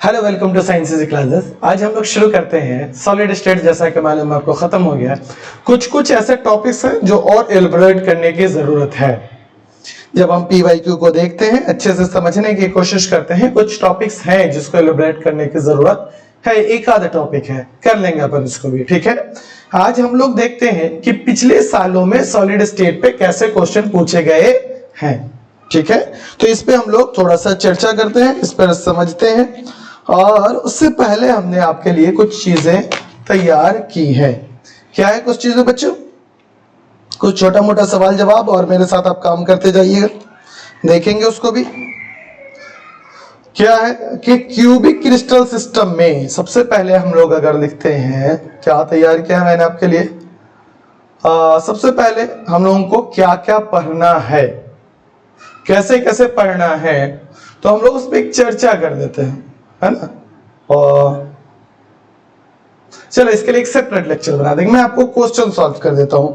Hello, welcome to science easy classes. आज हम लोग शुरू करते हैं सॉलिड स्टेट। जैसा कि मालूम आपको खत्म हो गया, कुछ ऐसे टॉपिक्स हैं जो और एलिब्रेट करने की जरूरत है। जब हम PYQ को देखते हैं, अच्छे से समझने की कोशिश करते हैं, कुछ टॉपिक्स हैं जिसको एलिब्रेट करने की जरूरत है। एक आधा टॉपिक है, कर लेंगे अपन इसको भी, ठीक है। आज हम लोग देखते हैं कि पिछले सालों में सॉलिड स्टेट पे कैसे क्वेश्चन पूछे गए हैं, ठीक है। तो इस पे हम लोग थोड़ा सा चर्चा करते हैं, इस पर समझते हैं। और उससे पहले हमने आपके लिए कुछ चीजें तैयार की है। क्या है कुछ चीजें बच्चों? कुछ छोटा मोटा सवाल जवाब, और मेरे साथ आप काम करते जाइएगा, देखेंगे उसको भी। क्या है कि क्यूबिक क्रिस्टल सिस्टम में सबसे पहले हम लोग अगर लिखते हैं, क्या तैयार किया है मैंने आपके लिए। सबसे पहले हम लोगों को क्या क्या पढ़ना है, कैसे कैसे पढ़ना है, तो हम लोग उस पर एक चर्चा कर देते हैं, है ना। और चलो इसके लिए एक सेपरेट लेक्चर बना देंगे, मैं आपको क्वेश्चन सॉल्व कर देता हूं,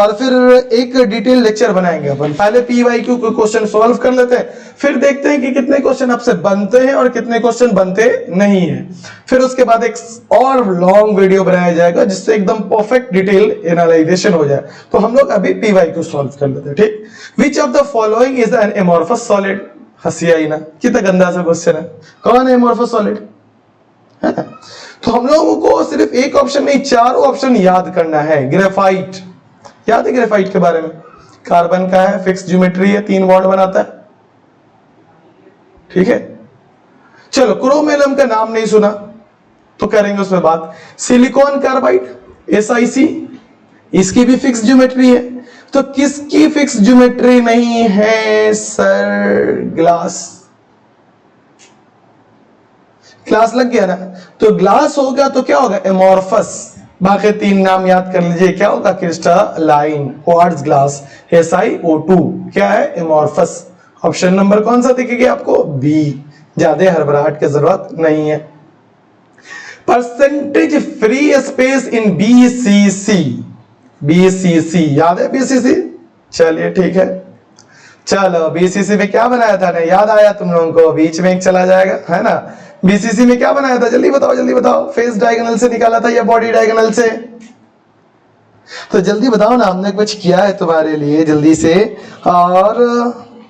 और फिर एक डिटेल लेक्चर बनाएंगे अपन। पहले PYQ को क्वेश्चन सॉल्व कर लेते हैं, फिर देखते हैं कि कितने क्वेश्चन आपसे बनते हैं और कितने क्वेश्चन बनते नहीं है। फिर उसके बाद एक और लॉन्ग वीडियो बनाया जाएगा जिससे एकदम परफेक्ट डिटेल एनालाइजेशन हो जाए। तो हम लोग अभी PYQ सॉल्व कर लेते हैं, ठीक। विच of the following is an amorphous solid? हंसी आई ना, कितना गंदा सा क्वेश्चन है। कौन है एमोर्फस सॉलिड? तो हम लोगों को सिर्फ एक ऑप्शन नहीं, चारों ऑप्शन याद करना है। ग्रेफाइट, याद है ग्रेफाइट के बारे में? कार्बन का है, फिक्स ज्योमेट्री है, 3 बॉन्ड बनाता है, ठीक है। चलो, क्रोमेलम का नाम नहीं सुना तो करेंगे उस पर बात। सिलिकॉन कार्बाइड, SiC, इसकी भी फिक्स ज्योमेट्री है। तो किसकी फिक्स ज्योमेट्री नहीं है सर? ग्लास। ग्लास लग गया ना, तो ग्लास होगा तो क्या होगा? एमोर्फस। बाकी 3 नाम याद कर लीजिए, क्या होगा? क्रिस्टलाइन, क्वार्ट्ज ग्लास, SiO2 क्या है? एमोर्फस। ऑप्शन नंबर कौन सा दिखेगा आपको? B। ज्यादा हड़बड़ाहट की जरूरत नहीं है। Percentage free space in BCC, BCC याद है? BCC, चलिए ठीक है। चलो, BCC में क्या बनाया था ना, याद आया तुम लोगों को? बीच में एक चला जाएगा, है ना। BCC में क्या बनाया था? जल्दी बताओ, जल्दी बताओ। फेस डायगोनल से निकाला था या बॉडी डायगोनल से? तो जल्दी बताओ ना, हमने कुछ किया है तुम्हारे लिए, जल्दी से। और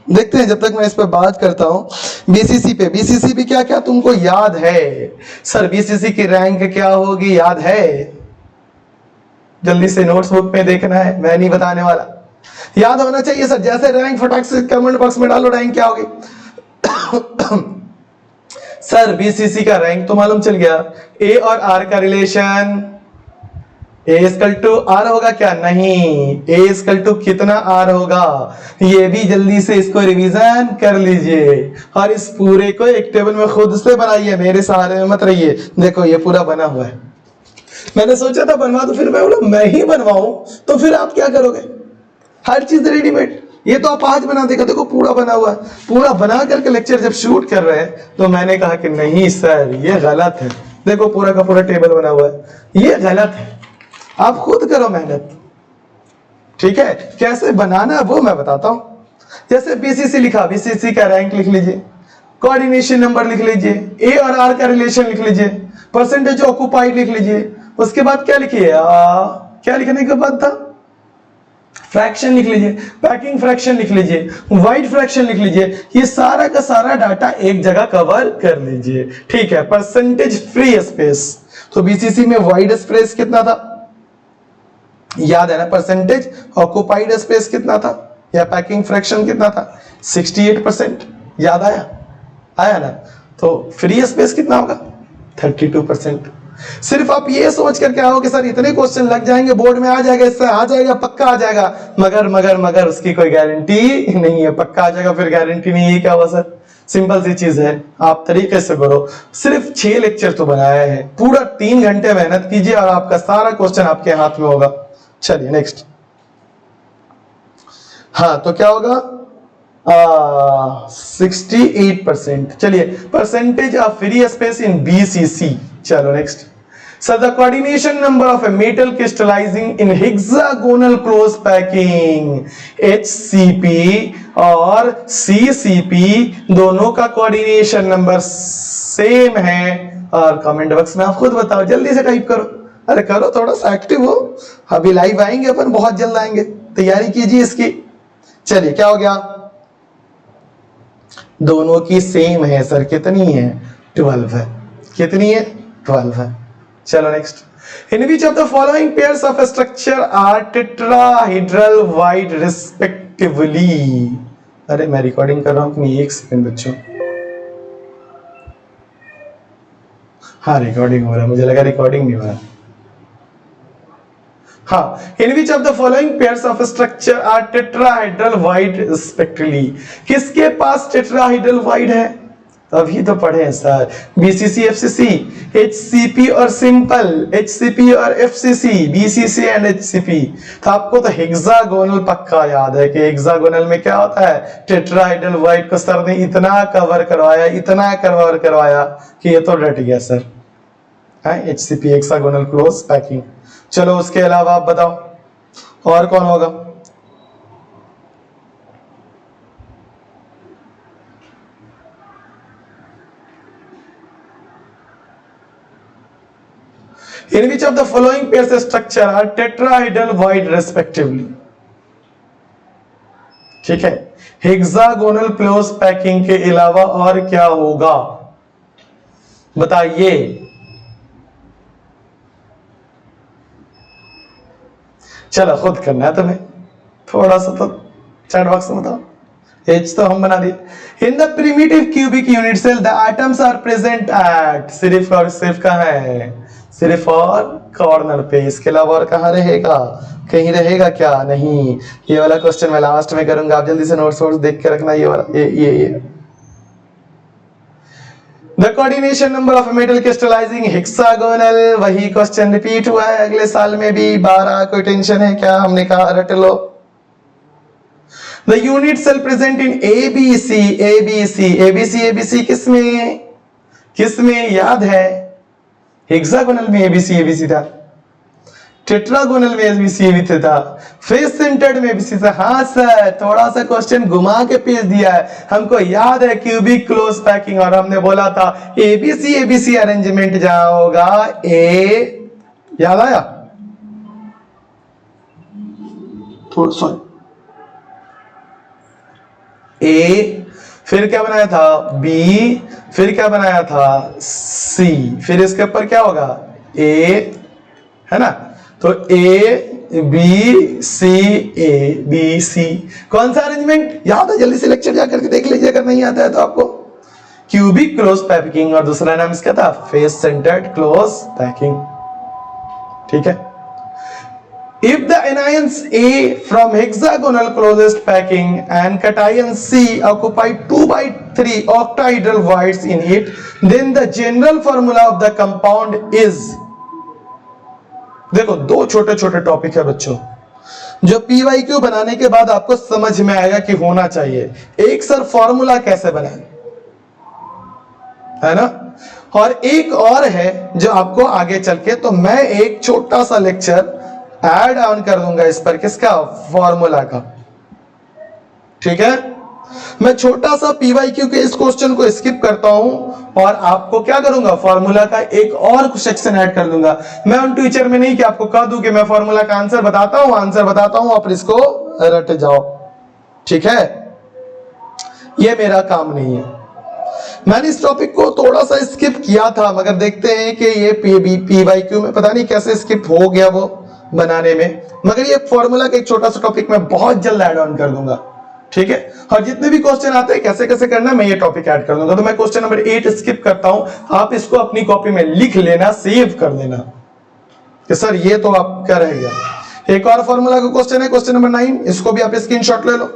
देखते हैं, जब तक मैं इस पर बात करता हूं। BCC पे क्या क्या तुमको याद है? सर BCC की रैंक क्या होगी, याद है? जल्दी से नोट्स बुक में देखना है, मैं नहीं बताने वाला, याद होना चाहिए सर। जैसे रैंक फटाक से कमेंट बॉक्स में डालो, रैंक क्या होगी? सर BCC का रैंक तो मालूम चल गया। A और R का रिलेशन, A=R होगा क्या? नहीं, A= कितना R होगा? ये भी जल्दी से इसको रिवीजन कर लीजिए, और इस पूरे को एक टेबल में खुद से बनाइए, मेरे सहारे में मत रहिए। देखो ये पूरा बना हुआ है, मैंने सोचा था बनवा, तो फिर मैं बोला मैं ही बनवाऊं, तो फिर आप क्या करोगे? हर चीज रेडीमेड। ये तो आप आज बना देगा, देखो पूरा बना हुआ है। पूरा बना करके लेक्चर जब शूट कर रहे हैं, तो मैंने कहा कि नहीं सर ये गलत है। देखो पूरा का पूरा टेबल बना हुआ है, ये गलत है, आप खुद करो मेहनत, ठीक है। कैसे बनाना वो मैं बताता हूं। जैसे BCC लिखा, BCC का रैंक लिख लीजिए, कोऑर्डिनेशन नंबर लिख लीजिए, A और R का रिलेशन लिख लीजिए, परसेंटेज ऑक्युपाइड लिख लीजिए। उसके बाद क्या लिखिए? क्या लिखने के बाद था? फ्रैक्शन लिख लीजिए, पैकिंग फ्रैक्शन लिख लीजिए, वाइड फ्रैक्शन लिख लीजिए। ये सारा का सारा डाटा एक जगह कवर कर लीजिए, ठीक है। परसेंटेज फ्री स्पेस, तो BCC में वाइड स्पेस कितना था? याद है ना? परसेंटेज ऑक्युपाइड स्पेस कितना था, या पैकिंग फ्रैक्शन कितना था? 68%। याद आया? आया ना? तो फ्री स्पेस कितना होगा? 32%। सिर्फ आप ये सोच करके आओ कि सर इतने क्वेश्चन लग जाएंगे, बोर्ड में आ जाएगा, इससे आ जाएगा, पक्का आ जाएगा। मगर उसकी कोई गारंटी नहीं है। पक्का आ जाएगा फिर गारंटी नहीं है, क्या हुआ सर? सिंपल सी चीज है, आप तरीके से करो। सिर्फ 6 लेक्चर तो बनाया है, पूरा 3 घंटे मेहनत कीजिए और आपका सारा क्वेश्चन आपके हाथ में होगा। चलिए नेक्स्ट। हाँ, तो क्या होगा? 68%। चलिए, percentage of free space in BCC। चलो next. So the coordination number of a metal crystallizing in hexagonal close packing HCP और CCP दोनों का coordination number सेम है? और कमेंट बॉक्स में आप खुद बताओ, जल्दी से टाइप करो। अरे करो, थोड़ा सा एक्टिव हो। अभी लाइव आएंगे अपन, बहुत जल्द आएंगे, तैयारी कीजिए इसकी। चलिए क्या हो गया? दोनों की सेम है सर, कितनी है? 12 है। कितनी है? 12 है। चलो next. In which of the following pairs of structure are tetrahedral wide respectively? अरे मैं रिकॉर्डिंग कर रहा हूं अपनी, 1 सेकंड बच्चों। हाँ रिकॉर्डिंग हो रहा है, मुझे लगा रिकॉर्डिंग नहीं हो रहा। हाँ, in which of the following pairs of structure are tetrahedral wide respectively? किसके पास टेट्राहेड्रल वाइड है? अभी तो पढ़े हैं सर, बीसीसी एफसीसी, एचसीपी और सिंपल, एचसीपी और एफसीसी, बीसीसी एंड एचसीपी। तो आपको तो हेक्सागोनल पक्का याद है कि हेक्सागोनल में क्या होता है? टेट्राहेड्रल वाइड को सर ने इतना कवर करवाया, इतना कवर करवाया कि ये तो रट गया sir. HCP hexagonal close packing. चलो उसके अलावा आप बताओ और कौन होगा? In which of the following pairs of structure are tetrahedral wide respectively? ठीक है, हेक्सागोनल क्लोज पैकिंग के अलावा और क्या होगा बताइए? चलो खुद करना है तुम्हें, थोड़ा सा तो चैट बॉक्स में बताओ। एच तो हम बना दिए। In the primitive cubic unit cell the atoms are present at, सिर्फ और सिर्फ कहां है? सिर्फ और कॉर्नर पे। इसके अलावा और कहां रहेगा? कहीं रहेगा क्या? नहीं। ये वाला क्वेश्चन मैं लास्ट में करूंगा, आप जल्दी से नोट्स देख के रखना। ये वाला ये the coordination number of metal crystallising hexagonal, वही क्वेश्चन रिपीट हुआ है अगले साल में भी। 12 कोई टेंशन है क्या? हमने कहा रट लो। The unit cell present in ABC, ABC ABC ABC किसमें? किसमें याद है? हेक्सागोनल में एबीसी एबीसी था, टेट्रागोनल में एबीसी एबीसी था, फेस सेंटर्ड में एबीसी था। हाँ सर, थोड़ा सा क्वेश्चन घुमा के पेश दिया है। हमको याद है क्यूबिक क्लोज पैकिंग, और हमने बोला था एबीसी एबीसी अरेंजमेंट जहां होगा ए, याद आया? थोड़ा सा ए, फिर क्या बनाया था? बी, फिर क्या बनाया था? सी, फिर इसके ऊपर क्या होगा? ए, है ना? तो A B C, A B C. कौन सा अरेंजमेंट याद है? जल्दी से लेक्चर जाकर के देख लीजिए अगर नहीं आता है तो आपको। क्यूबिक क्लोज पैकिंग, और दूसरा नाम इसका था फेस सेंटर्ड क्लोज पैकिंग। ठीक है। If the anions A from hexagonal closest packing and cation C occupy 2/3 octahedral voids in it, then the general formula of the compound is। देखो दो छोटे छोटे टॉपिक है बच्चों, जो PYQ बनाने के बाद आपको समझ में आएगा कि होना चाहिए। एक सर फॉर्मूला कैसे बनाए, है ना, और एक और है जो आपको आगे चल के, तो मैं एक छोटा सा लेक्चर ऐड ऑन कर दूंगा इस पर, किसका? फॉर्मूला का। ठीक है, मैं छोटा सा पीवाईक्यू के इस क्वेश्चन को स्किप करता हूं और आपको क्या करूंगा? फॉर्मूला का एक और सेक्शन ऐड कर दूंगा। मैं उन टीचर में नहीं कि आपको कह दूं कि मैं फॉर्मूला का आंसर बताता हूं और इसको रट जाओ। ठीक है, ये मेरा काम नहीं है। मैंने इस टॉपिक को थोड़ा सा स्किप किया था, मगर देखते हैं कि ये पीवाईक्यू में पता नहीं कैसे स्किप हो गया वो बनाने में, मगर ये फॉर्मूला का एक छोटा सा टॉपिक मैं बहुत जल्द ऐड ऑन कर दूंगा। ठीक है, और जितने भी क्वेश्चन आते हैं कैसे कैसे करना है मैं ये टॉपिक ऐड कर दूंगा। तो मैं क्वेश्चन नंबर 8 स्किप करता हूं, आप इसको अपनी कॉपी में लिख लेना, सेव कर लेना कि सर ये तो आपका रह गया। एक और फॉर्मूला का क्वेश्चन है, क्वेश्चन नंबर 9, इसको भी आप स्क्रीनशॉट ले लो।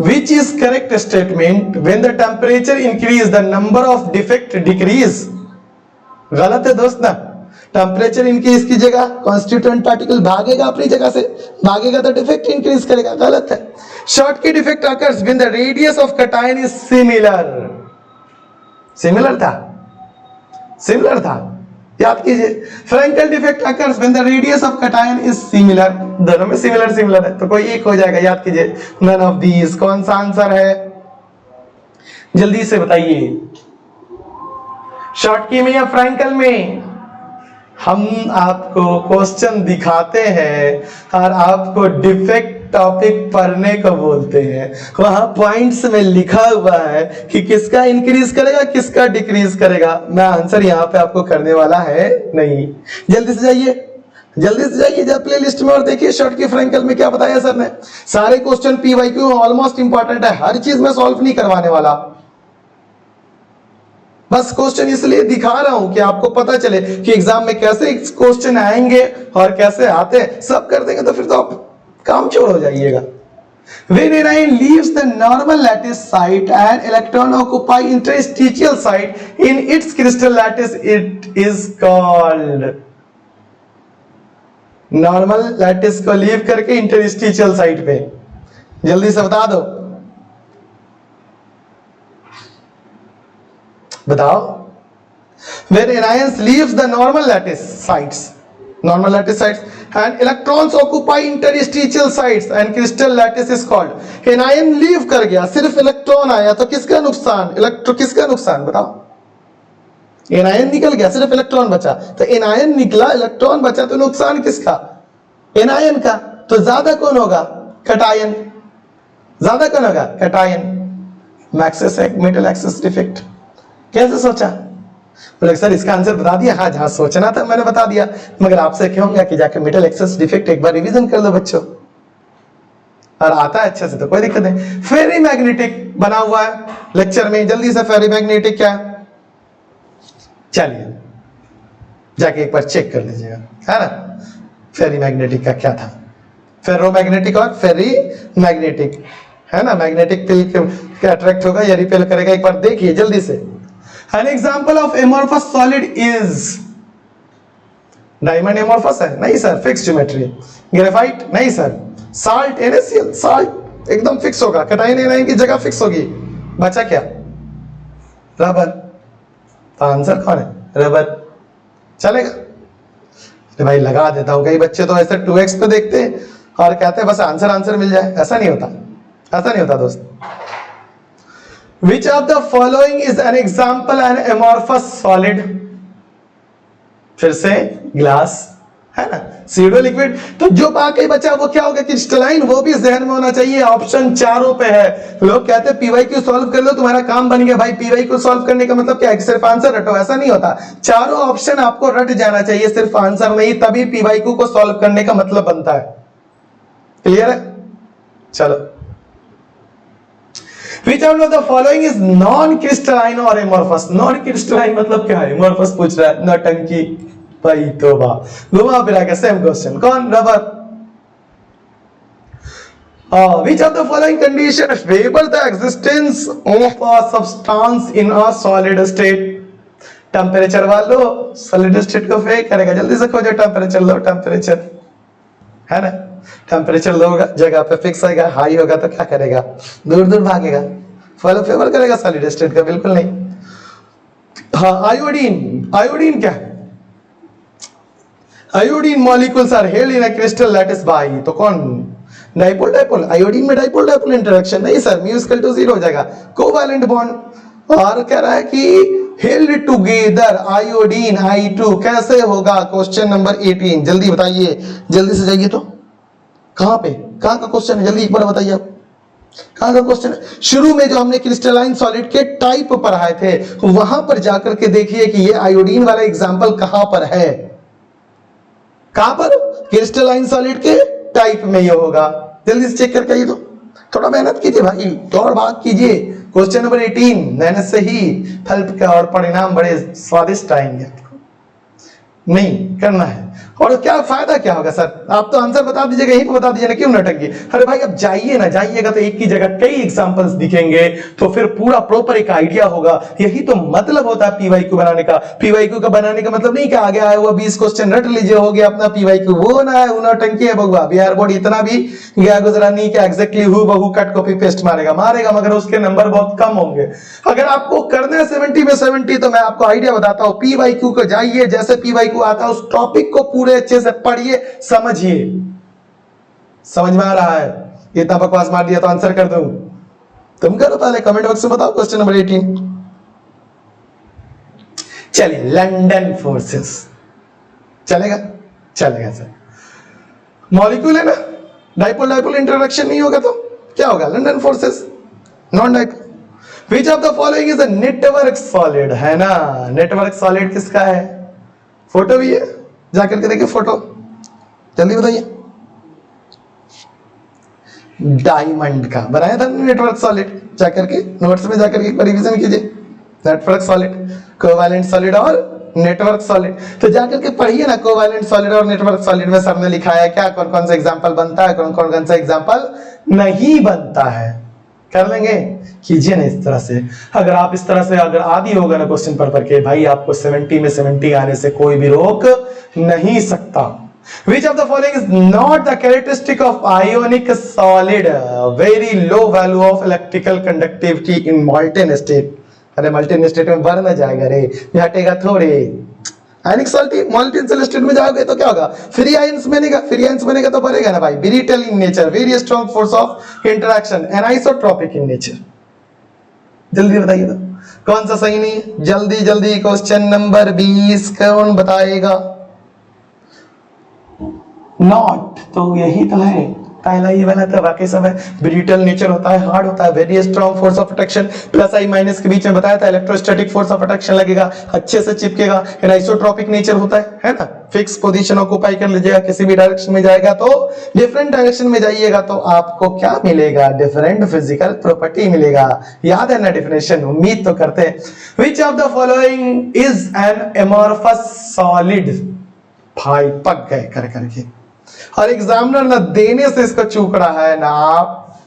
Which is correct statement? When the temperature increase, the number of defect decrease। गलत है दोस्त ना, टेम्परेचर इंक्रीज की जगह कॉन्स्टिट्यूएंट पार्टिकल भागेगा अपनी जगह से, भागेगा तो डिफेक्ट इंक्रीज करेगा। गलत है। Schottky defect occurs when the radius of cation is similar. Similar था, सिमिलर था, याद कीजिए, Frenkel defect occurs when the radius of cation is similar, दोनों में सिमिलर है तो कोई एक हो जाएगा, याद कीजिए नन ऑफ दीज। कौन सा आंसर है, जल्दी से बताइए। शॉर्टकी में या फ्रैंकल में? हम आपको क्वेश्चन दिखाते हैं और आपको डिफेक्ट टॉपिक पढ़ने को बोलते हैं। वहां पॉइंट्स में लिखा हुआ है कि किसका इंक्रीज करेगा किसका डिक्रीज करेगा। मैं आंसर यहां पे आपको करने वाला है नहीं। जल्दी से जाइए, जल्दी से जाइए जब प्ले लिस्ट में और देखिए शॉर्ट की फ्रैंकल में क्या बताया सर ने। सारे क्वेश्चन पीवाईक्यू ऑलमोस्ट इंपॉर्टेंट है, हर चीज में सॉल्व नहीं करवाने वाला, बस क्वेश्चन इसलिए दिखा रहा हूं कि आपको पता चले कि एग्जाम में कैसे क्वेश्चन आएंगे और कैसे आते हैं। सब कर देंगे तो फिर तो आप काम छोड़ हो जाइएगा। When anion leaves the normal lattice site and electron occupy interstitial site in its crystal lattice, it is called। Normal lattice को लीव करके इंटरस्टिशियल साइट पे, जल्दी से बता दो, बताओ। When anions leaves the normal lattice sites and electrons occupy interstitial sites and crystal lattice is called। anion leave कर गया, सिर्फ इलेक्ट्रॉन आया तो किसका नुकसान, किसका नुकसान बताओ। anion निकल गया, सिर्फ इलेक्ट्रॉन बचा, तो anion निकला इलेक्ट्रॉन बचा तो नुकसान किसका, anion का। तो ज्यादा कौन होगा, कटायन। ज्यादा कौन होगा, कटायन। मैक्सिस मेटल एक्सिस डिफेक्ट। कैसे सोचा, बोले सर इसका आंसर बता दिया। हाँ, जहां सोचना था मैंने बता दिया, मगर आपसे कहूंगा कि जाके मेटल एक्सिस डिफेक्ट एक बार रिवीजन कर लो बच्चों, और आता है अच्छे से तो कोई दिक्कत नहीं। फेरी मैग्नेटिक बना हुआ है लेक्चर में, जल्दी से फेरी मैग्नेटिक क्या, चलिए जाके एक बार चेक कर लीजिएगा, है ना। फेरी मैग्नेटिक का क्या था, फेरो मैग्नेटिक और फेरी मैग्नेटिक, है ना। मैग्नेटिक फील्ड अट्रैक्ट होगा या रिपेल करेगा, एक बार देखिए जल्दी से। An example of amorphous solid is diamond amorphous है, नहीं सर, फिक्स ज्योमेट्री। ग्रेफाइट नहीं सर। साल्ट NaCl, साल्ट एकदम फिक्स होगा, कटायन एनायन की जगह फिक्स होगी। बचा क्या, रबर। तो आंसर कौन है, रबर। चलेगा, तो भाई लगा देता हूं। कई बच्चे तो ऐसे 2x पे देखते हैं और कहते हैं बस आंसर मिल जाए, ऐसा नहीं होता, ऐसा नहीं होता दोस्त। Which of the following is an example an amorphous solid? फिर से ग्लास, है ना, सीडो लिक्विड। तो जो बाकी बचा वो क्या होगा, क्रिस्टलाइन। वो भी जहन में होना चाहिए, ऑप्शन चारों पे है। लोग कहते हैं पीवाईक्यू सॉल्व कर लो तुम्हारा काम बन गया। भाई पीवाईक्यू सॉल्व करने का मतलब क्या है, सिर्फ आंसर रटो, ऐसा नहीं होता। चारों ऑप्शन आपको रट जाना चाहिए, सिर्फ आंसर नहीं, तभी पीवाईक्यू को सॉल्व करने का मतलब बनता है। क्लियर है, चलो। Which one of the following is non-crystalline or amorphous? Non-crystalline मतलब क्या है, amorphous पूछ रहा है, नौटंकी। भाई तोबा, घुमा फिरा के सेम क्वेश्चन। कौन, rubber. Which of the following condition favor the existence of a substance in a solid state? Temperature वालो सॉलिड स्टेट को फेक करेगा, जल्दी से खोजो। टेम्परेचर लो, टेम्परेचर, है ना। टेम्परेचर लो होगा, जगह पे फिक्स होगा, हाई होगा तो क्या करेगा, दूर दूर भागेगा। फॉलो फेवर करेगा सॉलिड स्टेट का, बिल्कुल नहीं। हाँ, आयोडीन। आयोडीन क्या है, iodine molecules are held in a crystal lattice by, तो कौन, डाइपोल। डाइपोल, आयोडीन में डाइपोल डाइपोल इंटरेक्शन नहीं सर, म्यू इक्वल टू 0 हो जाएगा। Covalent bond. और कह रहा है कि हेल्ड टुगेदर आयोडीन I2 कैसे होगा, क्वेश्चन नंबर 18। जल्दी बताइए, जल्दी से जाइए। तो कहां पे, कहां का क्वेश्चन है, जल्दी एक बार बताइए आप, कहां का क्वेश्चन है। शुरू में जो हमने क्रिस्टलाइन सॉलिड के टाइप पढ़ाए थे, वहां पर जाकर के देखिए कि ये आयोडीन वाला एग्जांपल कहां पर है। कहां पर, क्रिस्टलाइन सॉलिड के टाइप में ये होगा। जल्दी से चेक करके आइए। तो थोड़ा मेहनत कीजिए भाई, दौड़ भाग कीजिए। क्वेश्चन नंबर 18 मेहनत से ही फल का और परिणाम बड़े स्वादिष्ट आएंगे। आपको नहीं करना है। और क्या फायदा क्या होगा सर? आप तो आंसर बता दीजिएगा, यहीं पे बता दीजिए ना, क्यों नटंगी? अरे भाई अब जाइए ना, जाइएगा तो एक की जगह कई एग्जांपल्स दिखेंगे, तो फिर पूरा प्रॉपर एक आइडिया होगा। यही तो मतलब होता है पीवाईक्यू बनाने का। पीवाईक्यू का बनाने का मतलब नहीं कि आगे आया हुआ 20 क्वेश्चन रट लीजिए, हो गया अपना पीवाईक्यू। वो ना है, वो नटंकी है बउआ। बिहार बोर्ड इतना भी गया गुजरा नहीं कि एग्जैक्टली हु बहू कट कॉपी पेस्ट मारेगा, मगर उसके नंबर बहुत कम होंगे। अगर आपको करना है 70 में 70, तो मैं आपको आइडिया बताता हूं, पीवाईक्यू को जाइए, जैसे पीवाईक्यू आता है उस टॉपिक को पूरे अच्छे से पढ़िए, समझिए। समझ में आ रहा है? इतना बकवास मार दिया तो आंसर कर दूं? तुम करो पहले, कमेंट बॉक्स में बताओ क्वेश्चन नंबर 18। चलिए, लंदन फोर्सेस चलेगा? चलेगा सर। मॉलिक्यूल है ना, डाइपोल डाइपोल इंटरेक्शन नहीं होगा तो क्या होगा? London forces, non dipole. Which of the following is a network solid? है ना, नेटवर्क सॉलिड किसका है? फोटो भी है, जाकर के देखिए फोटो, जल्दी बताइए। डायमंड का बनाया था नेटवर्क सॉलिड, जाकर के नोट्स में जाकर के रिवीजन कीजिए। नेटवर्क सॉलिड, कोवैलेंट सॉलिड और नेटवर्क सॉलिड। तो जाकर के पढ़िए ना, कोवैलेंट सॉलिड और नेटवर्क सॉलिड में सबने लिखा है क्या, कौन कौन सा एग्जांपल बनता है, कौन कौन सा एग्जांपल नहीं बनता है। कर लेंगे, कीजिए ना इस तरह से। अगर आप इस तरह से अगर आदि होगा ना क्वेश्चन पर के, भाई आपको 70 में 70 आने से कोई भी रोक नहीं सकता। Which of the following is not the characteristic of ionic solid? Very low value of electrical conductivity in molten state. अरे molten state में बढ़ ना जाएगा रे, घटेगा थोड़े। आयनिक सॉल्ट मॉलिक्यूल स्टेट में जाओगे तो क्या होगा? फ्री आयंस बनेगा, फ्री आयंस बनेगा तो बढ़ेगा ना भाई। Brittle in nature, very strong force of interaction, anisotropic in nature. जल्दी बताइए तो कौन सा सही नहीं है? जल्दी जल्दी, क्वेश्चन नंबर 20 कौन बताएगा? नॉट, तो यही तो है पहला ही वाला, तो बाकी सब है। ब्रिटल नेचर होता है, हार्ड होता है, very strong force of attraction, plus I minus के बीच में बताया था, इलेक्ट्रोस्टैटिक फोर्स ऑफ अट्रैक्शन लगेगा, अच्छे से चिपकेगा, एनाइसोट्रॉपिक नेचर होता है ना, फिक्स पोजीशन ऑक्यूपाई कर लीजिएगा, किसी भी डायरेक्शन में जाएगा तो डिफरेंट डायरेक्शन में जाइएगा तो आपको क्या मिलेगा? डिफरेंट फिजिकल प्रॉपर्टी मिलेगा। याद है ना डेफिनेशन? उम्मीद तो करते हैं। Which of the following is an amorphous solid? भाई पक गए कर करके, और एग्जामिनर ना देने से इसको चूक रहा है ना। आप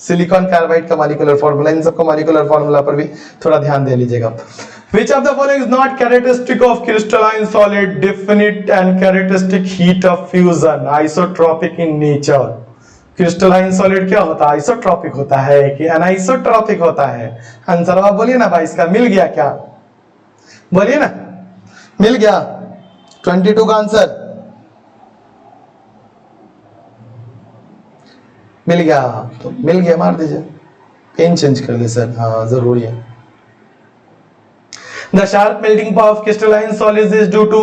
सिलिकॉन कार्बाइड का मॉलिक्यूलर फार्मूला, इन सबको मॉलिक्यूलर फार्मूला पर भी थोड़ा ध्यान दे लीजिएगा। Which of the following is not characteristic of crystalline solid? Definite and characteristic heat of fusion, isotropic in nature. Crystalline solid क्या होता है? आइसोट्रॉपिक होता है कि अनआइसोट्रॉपिक होता है? आंसर आप बोलिए ना भाई, इसका मिल गया क्या? बोलिए ना, मिल गया 22 का आंसर मिल गया? तो मिल गया, मार दीजिए, पेन चेंज कर दे सर, हाँ जरूरी है। The sharp melting power of crystalline solids is due to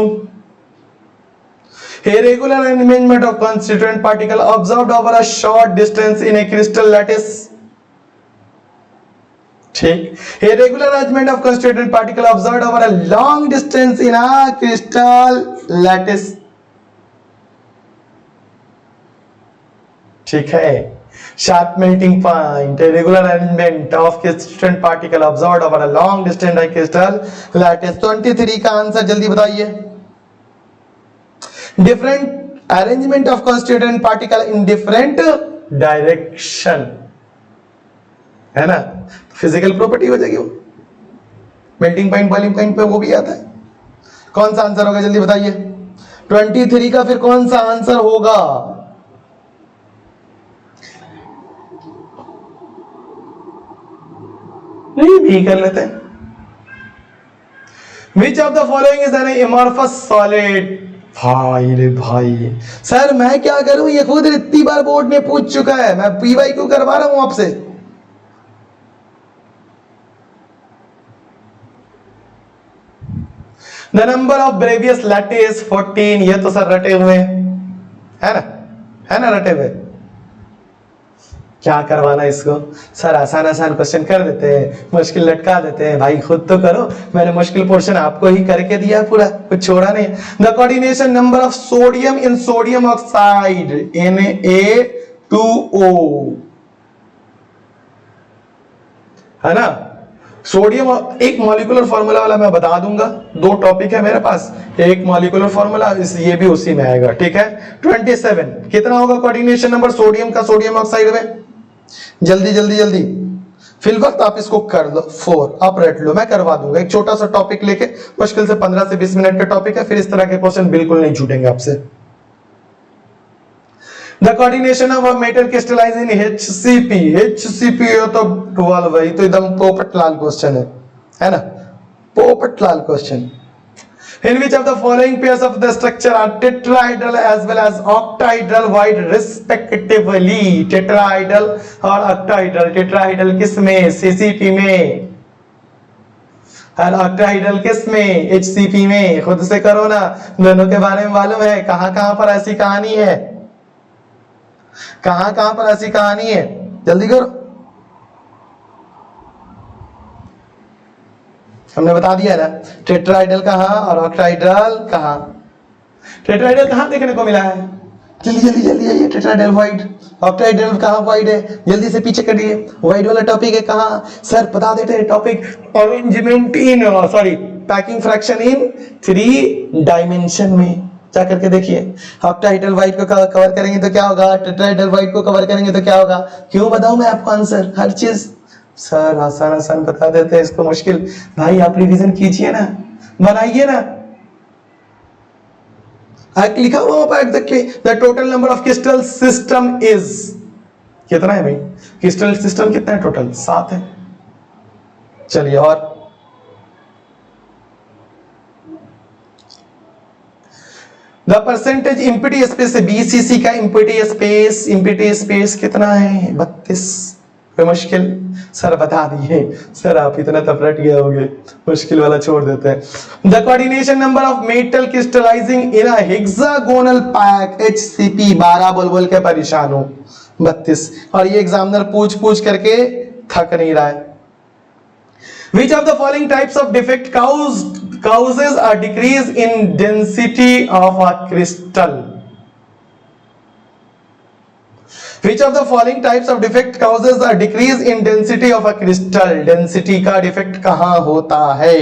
irregular arrangement of constituent particle observed over a short distance in a crystal lattice. ठीक, irregular arrangement of constituent particle observed over a long distance in a crystal lattice. ठीक है, sharp melting point, a regular arrangement of constituent particle observed over a long distance in crystal lattice। 23 का answer जल्दी बताइए। Different arrangement of constituent particle in different direction, है ना, physical property हो जाएगी वो। मेल्टिंग पॉइंट, बॉइलिंग पॉइंट पे वो भी आता है। कौन सा आंसर होगा जल्दी बताइए? 23 का फिर कौन सा आंसर होगा? नहीं भी कर लेते हैं। Which of the following is an amorphous solid? भाई रे भाई, सर मैं क्या करूं, ये खुद इतनी बार बोर्ड में पूछ चुका है, मैं पीवाईक्यू करवा रहा हूं आपसे। The number of Bravais lattice 14, ये तो सर रटे हुए है ना, है ना रटे हुए। क्या करवाना इसको? सर आसान आसान क्वेश्चन कर देते हैं, मुश्किल लटका देते हैं। भाई खुद तो करो, मैंने मुश्किल पोर्शन आपको ही करके दिया पूरा, कुछ छोड़ा नहीं। The coordination number of sodium in sodium oxide Na2O, है ना, सोडियम एक मॉलिक्यूलर फॉर्मूला वाला मैं बता दूंगा, दो टॉपिक है मेरे पास, एक मॉलिक्यूलर फॉर्मूला, इस ये भी उसी में आएगा, ठीक है। 27 कितना होगा कोऑर्डिनेशन नंबर सोडियम का सोडियम ऑक्साइड में? जल्दी जल्दी जल्दी, फिल वक्त आप इसको कर लो, 4 आप रट लो, मैं करवा दूंगा। एक छोटा सा टॉपिक लेके, मुश्किल से 15 से 20 मिनट का टॉपिक है, फिर इस तरह के क्वेश्चन बिल्कुल नहीं छूटेंगे आपसे। The coordination of a metal crystallized in HCP, HCP ये तो 12 है, तो एकदम पोपटलाल क्वेश्चन है ना, Popatlal question. In which of the following pairs of the structure are tetrahedral as well as octahedral wide respectively? Tetrahedral और octahedral, tetrahedral किस में? CCP में, और octahedral किस में? HCP में। खुद से करो ना, दोनों के बारे में मालूम है, कहां कहां पर ऐसी कहानी है, कहां कहां पर ऐसी कहानी है, जल्दी करो। हमने बता दिया ना, टेट्राहाइड्रल कहां और ऑक्टाहाइड्रल कहां। टेट्राहाइड्रल कहां देखने को मिला है? जल्दी जल्दी जल्दी आइए, टेट्राहाइड्रल वाइड, ऑक्टाहाइड्रल कहां वाइड है, जल्दी से पीछे करिए। वाइड वाला टॉपिक है कहां? सर बता देते हैं topic, arrangement in sorry packing fraction in 3 dimension में, जा करके देखिए। ऑक्टाहाइड्रल वाइड को कवर करेंगे तो क्या होगा, टेट्राहाइड्रल वाइड को कवर करेंगे तो क्या होगा। क्यों बताऊं मैं आपको आंसर हर चीज? सर आसान आसान बता देते हैं, इसको मुश्किल भाई आप रिवीजन कीजिए ना, बनाइए ना। लिखा हुआ होगा exactly, the total number of crystal system is, कितना है भाई क्रिस्टल सिस्टम, कितना है टोटल? 7 है। चलिए और the percentage empty space, BCC का इम्पिटी स्पेस कितना है? 32। कोई मुश्किल? सर बता दिए, सर आप इतना तो रट गए होंगे, मुश्किल वाला छोड़ देते हैं। The coordination number of metal crystallising in a hexagonal pack HCP, 12 बोल बोल के परेशान हो, 32। और ये एग्जामिनर पूछ पूछ करके थक नहीं रहा है। Which of the following types of defect causes a decrease in density of a crystal? Which of the following types of defect causes a decrease in density of a crystal? Density का defect कहाँ होता है?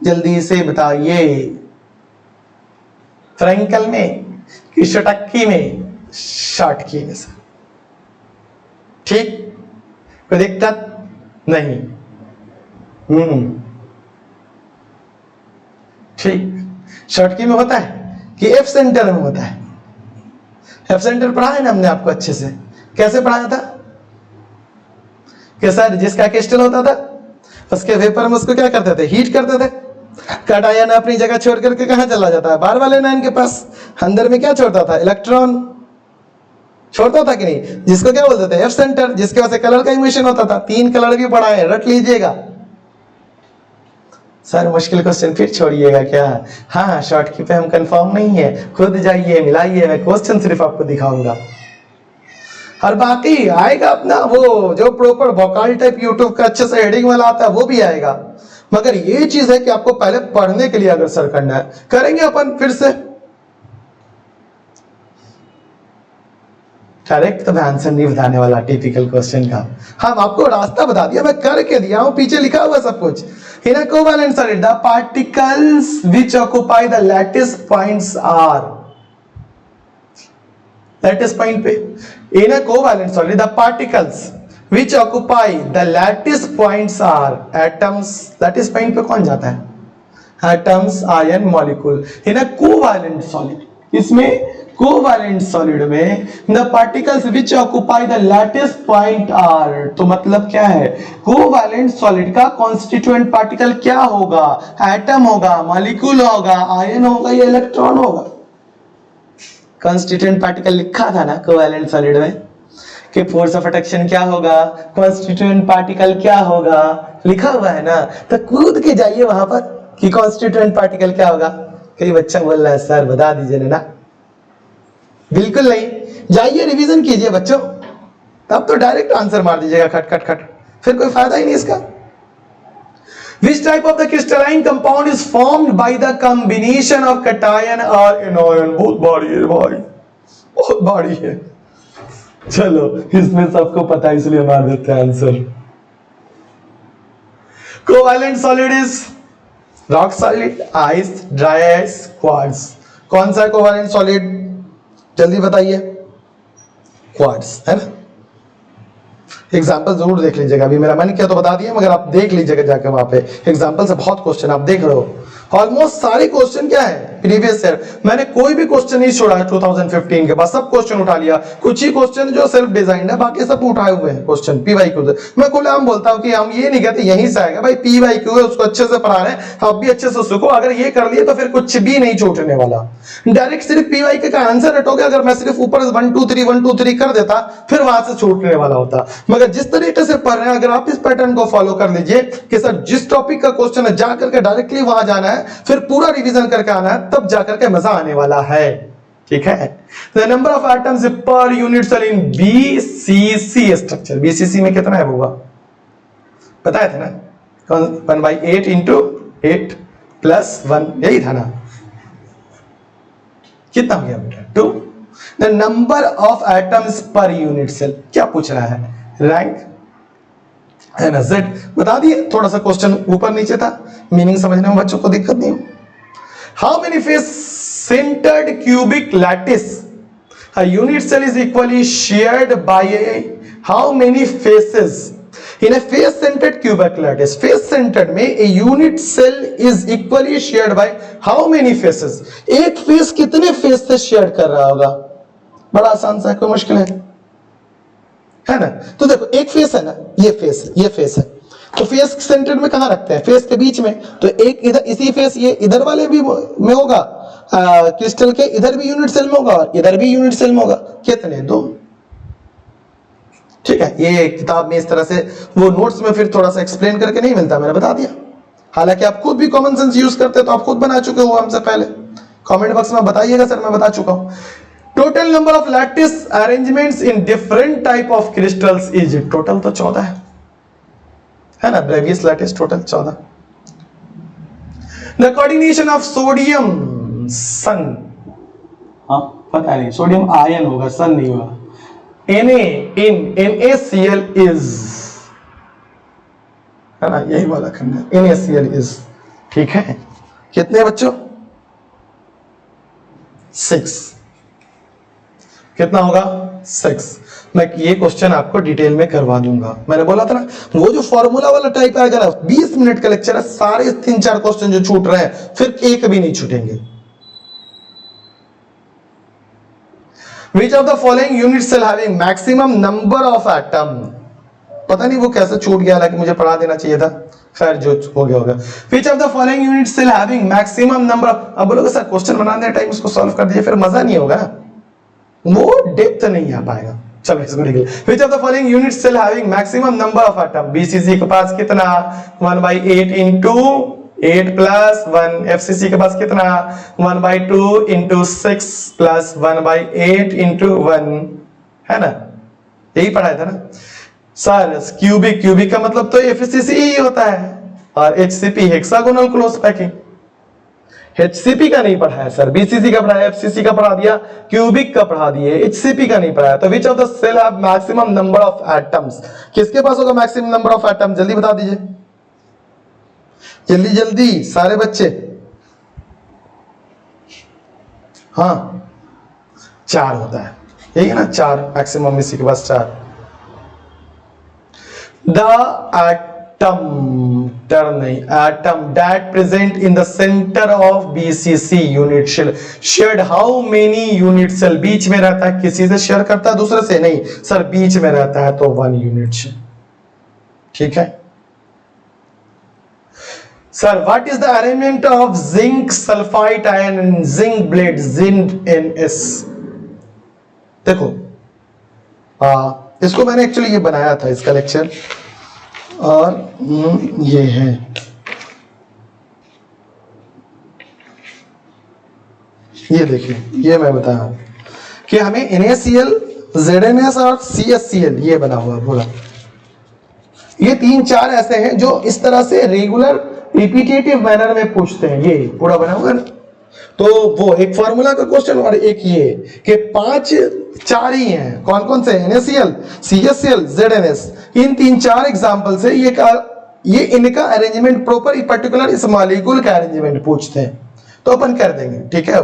जल्दी से बताइए। Frankel में, कि शटक्की में? शॉटकी में सर, ठीक, कोई दिक्कत नहीं। ठीक, शॉर्टकी में होता है कि एफ सेंटर में होता है? एफ सेंटर पढ़ा है ना हमने आपको अच्छे से, कैसे पढ़ाया था कि सर जिसका क्रिस्टल होता था उसके वेपर में उसको क्या करते थे? हीट करते थे। कटायन अपनी जगह छोड़ करके कहां चला जाता है? बार वाले नाइन के पास। अंदर में क्या छोड़ता था? इलेक्ट्रॉन छोड़ता था कि नहीं, जिसको क्या बोलते थे? एफ सेंटर, जिसके वजह से कलर का इमिशन होता था। 3 कलर भी पढ़ा है, रट लीजिएगा। सर मुश्किल क्वेश्चन फिर छोड़िएगा क्या? हाँ शॉर्टकी पे हम कंफर्म नहीं है, खुद जाइए मिलाइए, मैं क्वेश्चन सिर्फ आपको दिखाऊंगा। और बाकी आएगा अपना वो जो प्रॉपर वोकल टाइप यूट्यूब का अच्छे से हेडिंग वाला आता है वो भी आएगा। मगर ये चीज है कि आपको पहले पढ़ने के लिए अगर सर करना है, करेंगे अपन फिर से। करेक्ट तो मैं आंसर नहीं बताने वाला टिपिकल क्वेश्चन का, हम आपको रास्ता बता दिया, मैं करके दिया हूं, पीछे लिखा हुआ सब कुछ। In a covalent solid, the particles which occupy the lattice points are, lattice point पे, in a covalent solid, the particles which occupy the lattice points are atoms. lattice point पे कौन जाता है? Atoms, ion, molecule. In a covalent solid, इसमें covalent solid में the particles which occupy the lattice point are, तो मतलब क्या है? कोवैलेंट सॉलिड का कॉन्स्टिट्यूएंट पार्टिकल क्या होगा? एटम होगा, मॉलिक्यूल होगा, आयन होगा या इलेक्ट्रॉन होगा? कॉन्स्टिट्यूएंट पार्टिकल लिखा था ना कोवैलेंट सॉलिड में कि फोर्स ऑफ अट्रैक्शन क्या होगा, कॉन्स्टिट्यूएंट पार्टिकल क्या होगा, लिखा हुआ है ना। तो कूद के जाइए वहां पर कि कॉन्स्टिट्यूएंट पार्टिकल क्या होगा। कई बच्चा बोल रहा है सर बता दीजिए ना, बिल्कुल नहीं, जाइए रिवीजन कीजिए बच्चों, तब तो डायरेक्ट आंसर मार दीजिएगा खट खट खट, फिर कोई फायदा ही नहीं इसका। Which type of the crystalline compound is formed by the combination of cation or anion? बहुत भारी है भाई, बहुत भारी है। चलो इसमें सबको पता है इसलिए मार देते हैं answer. Covalent solid is rock solid, ice, dry ice, quartz. कौन सा कोवैलेंट सॉलिड, जल्दी बताइए? क्वार्ट्ज है ना। एग्जाम्पल जरूर देख लीजिएगा, अभी मेरा मन किया तो बता दिया, मगर आप देख लीजिएगा जाकर वहां पे एग्जाम्पल से बहुत क्वेश्चन आप देख रहे हो। ऑलमोस्ट सारे क्वेश्चन क्या है प्रीवियस ईयर, मैंने कोई भी क्वेश्चन नहीं छोड़ा है 2015 के बाद, सब क्वेश्चन उठा लिया। कुछ ही क्वेश्चन जो सेल्फ डिजाइंड है, बाकी सब उठाए हुए हैं क्वेश्चन पीवाईक्यू से। मैं खुलेआम बोलता हूं कि हम ये नहीं कहते यहीं से आएगा भाई, पीवाईक्यू है उसको अच्छे से पढ़ा रहे हैं, आप भी अच्छे से सीखो। अगर ये कर लिए तो फिर कुछ भी नहीं छूटने वाला। डायरेक्ट सिर्फ पीवाईक्यू का आंसर रटोगे, अगर मैं सिर्फ ऊपर 1 2 3 1 2 3 कर देता, फिर वहां से छूटने वाला होता। मगर जिस तरीके से पढ़ रहे हैं, अगर आप इस पैटर्न को फॉलो कर लीजिए कि सर जिस टॉपिक का क्वेश्चन है जा करके डायरेक्टली वहां जाना है, फिर पूरा रिवीजन करके आना है, तब जाकर के मजा आने वाला है। ठीक है। The number of atoms per unit cell in BCC structure, BCC में कितना है होगा बताया था ना, 1/8 इंटू 8 प्लस 1, यही था ना, कितना हो गया बेटा 2। The number of atoms per unit cell, क्या पूछ रहा है, रैंक है ना, जेड बता दिए। थोड़ा सा क्वेश्चन ऊपर नीचे था, मीनिंग समझने में बच्चों को दिक्कत नहीं हो। How many face centred cubic lattice a unit cell is equally shared by a how many faces in a face centered cubic lattice? face centered में a unit cell is equally shared by how many faces? एक face कितने face से share कर रहा होगा? बड़ा आसान सा है, कोई मुश्किल है ना। तो देखो एक फेस है ना, ये फेस है, ये फेस है, तो फेस सेंटर में कहां रखते हैं, फेस के बीच में। तो एक इधर इसी फेस ये इधर वाले भी में होगा, क्रिस्टल के इधर भी यूनिट सेल में होगा और इधर भी यूनिट सेल में होगा। कितने? 2। ठीक है। ये किताब में इस तरह से वो नोट्स में फिर थोड़ा सा एक्सप्लेन करके नहीं मिलता, मैंने बता दिया। हालांकि आप खुद भी कॉमन सेंस यूज करते तो आप खुद बना चुके हो हमसे पहले। कमेंट बॉक्स में बताइएगा सर मैं बता चुका हूं। Total number of lattice arrangements in different type of crystals is, total तो 14 है ना, Bravais lattice total 14। The coordination of sodium सन, हाँ पता नहीं, सोडियम आयन होगा, सन नहीं होगा। Na in NaCl is, है ना, यही वाला करना है, NaCl is। ठीक है। कितने बच्चों? 6। कितना होगा? 6। मैं ये क्वेश्चन आपको डिटेल में करवा दूंगा। मैंने बोला था ना, वो जो फॉर्मूला वाला टाइप आएगा ना, 20 मिनट का लेक्चर है, सारे 3-4 क्वेश्चन जो छूट रहे हैं फिर एक भी नहीं छूटेंगे। Which of the following unit cell having maximum number of atom? पता नहीं वो कैसे छूट गया, हालांकि मुझे पढ़ा देना चाहिए था, खैर जो हो गया होगा। Which of the following unit cell having maximum number? अब बोलोगे सर क्वेश्चन बनाने टाइम उसको सॉल्व कर दीजिए, फिर मजा नहीं होगा, वो डेप्थ नहीं आ पाएगा। चलो इसको निकले। Which of the following unit cell having maximum number of atom? BCC के पास कितना? 1/8 into 8 plus 1। FCC के पास कितना? 1/2 into 6 plus 1/8 into 1, है ना, यही पढ़ाया था ना सर। क्यूबिक, क्यूबिक का मतलब तो FCC ही होता है, और HCP hexagonal close packing. HCP का नहीं पढ़ाया सर, BCC का पढ़ाया, FCC का पढ़ा दिया, क्यूबिक का पढ़ा दिए, HCP का नहीं पढ़ाया। तो which of the cell have maximum number of atoms? किसके पास होगा मैक्सिमम नंबर ऑफ एटम? जल्दी बता दीजिए, जल्दी जल्दी सारे बच्चे। हाँ 4 होता है, यही है ना, 4 मैक्सिमम, इसी के पास 4। द एटम, टर्म नहीं, atom that present in the centre of BCC unit cell shared how many unit cell? बीच में रहता है, किसी से शेयर करता है दूसरे से? नहीं सर, बीच में रहता है तो 1 यूनिट सेल। ठीक है sir. What is the arrangement of zinc sulphide ion and zinc blende, ZnS? देखो इसको मैंने एक्चुअली ये बनाया था इसका लेक्चर, और ये है, ये देखिए, ये मैं बताया कि हमें NaCl, ZnS और CaCl ये बना हुआ पूरा। ये 3-4 ऐसे हैं जो इस तरह से रेगुलर रिपीटेटिव मैनर में पूछते हैं, ये पूरा बना हुआ ना। तो वो एक फॉर्मूला का क्वेश्चन, और एक ये कि 4 ही हैं, कौन कौन से? NaCl, CaCl, ZnS। इन 3-4 एग्जांपल से ये ये इनका अरेंजमेंट प्रॉपर, पर्टिकुलर इस मॉलिक्यूल का अरेंजमेंट पूछते हैं तो अपन कर देंगे, ठीक है।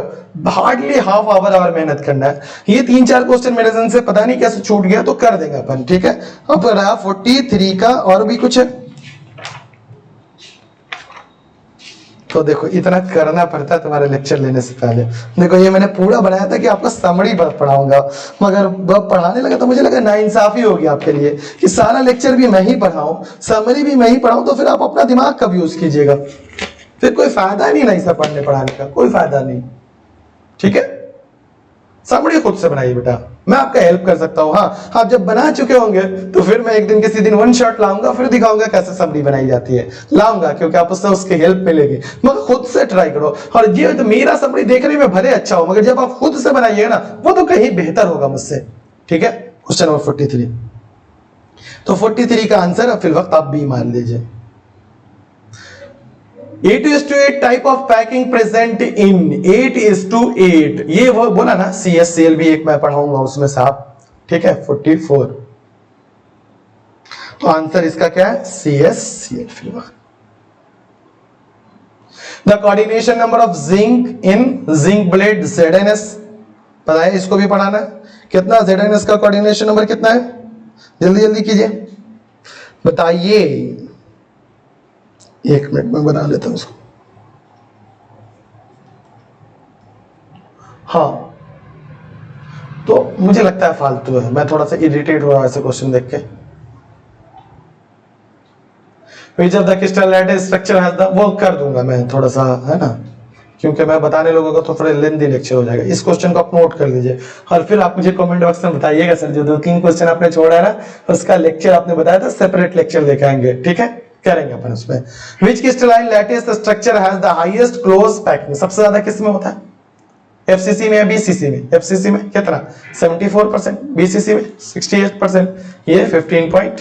हार्डली हाफ आवर और मेहनत करना है। ये 3-4 क्वेश्चन मेरे से पता नहीं कैसे छूट गया, तो कर देंगे अपन, ठीक है। अब रहा 43 का, और भी कुछ है तो देखो इतना करना पड़ता है तुम्हारे लेक्चर लेने से पहले। देखो ये मैंने पूरा बनाया था कि आपको समरी पढ़ाऊंगा, मगर जब पढ़ाने लगा तो मुझे लगा नाइंसाफी होगी आपके लिए कि सारा लेक्चर भी मैं ही पढ़ाऊं, समरी भी मैं ही पढ़ाऊं, तो फिर आप अपना दिमाग कब यूज कीजिएगा, फिर कोई फायदा नहीं ना सब पढ़ने पढ़ाने का, कोई फायदा नहीं, ठीक है। समरी खुद से बनाइए बेटा, मैं आपका हेल्प कर सकता हूं। हाँ, आप जब बना चुके होंगे तो फिर मैं एक दिन किसी दिन वन शॉट लाऊंगा, फिर दिखाऊंगा कैसे समरी बनाई जाती है, लाऊंगा, क्योंकि आप उससे उसकी हेल्प मिलेगी। मगर खुद से ट्राई करो। और ये तो मेरा समरी देखने में भले अच्छा हो, मगर जब आप खुद से बनाइएगा ना, वो तो कहीं बेहतर होगा मुझसे, ठीक है। क्वेश्चन नंबर 43, तो 43 का आंसर फिल वक्त आप बी मान लीजिए। 8:8 type of packing present in 8:8, ये वो बोला ना CSCL भी एक मैं पढ़ाऊंगा उसमें से आप, ठीक है। 44, तो आंसर इसका क्या है, CSCL। The coordination number of zinc in zinc blende ZNS, पता है, इसको भी पढ़ाना है। कितना ZNS का कोऑर्डिनेशन नंबर कितना है, जल्दी जल्दी कीजिए, बताइए। 1 मिनट में बना लेता हूं उसको। हाँ, तो मुझे लगता है फालतू है, मैं थोड़ा सा इरिटेट हो रहा हूं ऐसे क्वेश्चन देख के। Which of the crystal lattice structure has the, वो कर दूंगा मैं थोड़ा सा, है ना, क्योंकि मैं बताने लोगों को तो थोड़ा लेंथी लेक्चर हो जाएगा। इस क्वेश्चन को आप नोट कर लीजिए, और फिर आप मुझे कमेंट बॉक्स में बताइएगा सर जो 2-3 क्वेश्चन आपने छोड़ा है ना, उसका लेक्चर आपने बताया था, सेपरेट लेक्चर लेके आएंगे, ठीक है, करेंगे अपन उसमें। Which crystalline lattice structure has the highest close packing, सबसे ज्यादा किस में होता है, FCC में या BCC में? FCC में कितना, 74%, BCC में 68%, ये 15 पॉइंट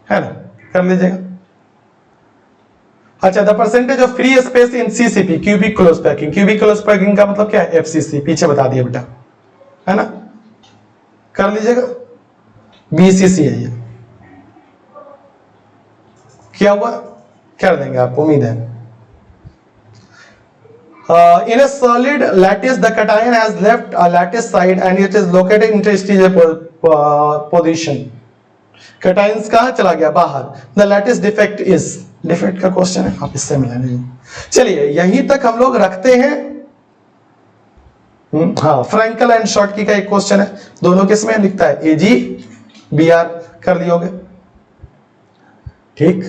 है ना, कर लीजिएगा। अच्छा, the percentage of free space in CCP, cubic close packing, cubic close packing का मतलब क्या है, FCC, पीछे बता दिया बेटा, है ना, कर लीजिएगा। BCC है ये, क्या हुआ, कर देंगे आप, उम्मीद है। In a solid lattice, the cation has left a lattice side and it is located in interstitial position. Cations कहाँ चला गया, बाहर। The lattice defect is, defect का क्वेश्चन है, आप इससे मिला नहीं। चलिए यहीं तक हम लोग रखते हैं। हाँ, फ्रैंकल एंड शॉर्टकी का एक क्वेश्चन है, दोनों किस में लिखता है, AgBr, कर लियोगे, ठीक,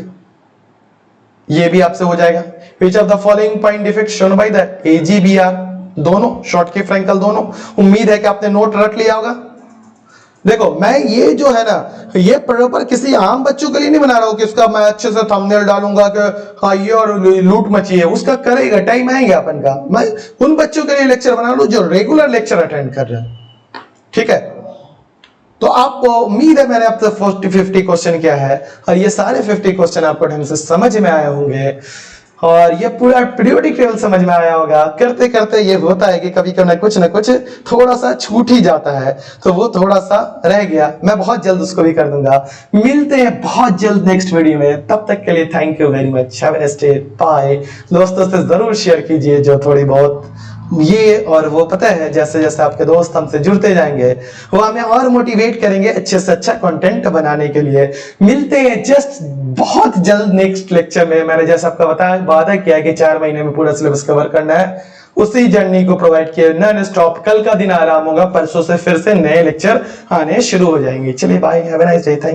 ये भी आपसे हो जाएगा। Which of the following point defect shown by the AgBr, दोनों शॉर्टकी फ्रैंकल दोनों, उम्मीद है कि आपने नोट रख लिया होगा। देखो मैं ये जो है ना, ये प्रॉपर किसी आम बच्चों के लिए नहीं बना रहा हूं कि उसका मैं अच्छे से थंबनेल डालूंगा कि हाँ ये और लूट मची है, उसका करेगा, टाइम आएगा अपन का। मैं उन बच्चों के लिए लेक्चर बना रहा हूं जो रेगुलर लेक्चर अटेंड कर रहे हैं, ठीक है। तो आपको उम्मीद है मैंने आपसे 40-50 क्वेश्चन किया है, और ये सारे 50 क्वेश्चन आपको ढंग से समझ में आए होंगे, और ये पूरा पीरियोडिक टेबल समझ में आया होगा। करते करते ये होता है कि कभी कभी ना कुछ थोड़ा सा छूट ही जाता है, तो वो थोड़ा सा रह गया, मैं बहुत जल्द उसको भी कर दूंगा। मिलते हैं बहुत जल्द नेक्स्ट वीडियो में, तब तक के लिए thank you very much, have a nice day, bye. दोस्तों से जरूर शेयर कीजिए जो थोड़ी बहुत ये और वो, पता है जैसे जैसे आपके दोस्त हमसे जुड़ते जाएंगे वो हमें और मोटिवेट करेंगे अच्छे से अच्छा कंटेंट बनाने के लिए। मिलते हैं जस्ट बहुत जल्द नेक्स्ट लेक्चर में। मैंने जैसा आपका बताया, वादा किया कि 4 महीने में पूरा सिलेबस कवर करना है, उसी जर्नी को प्रोवाइड किया नॉन स्टॉप। कल का दिन आराम होगा, परसों से फिर से नए लेक्चर आने शुरू हो जाएंगे। चलिए bye, have a nice day, thank you.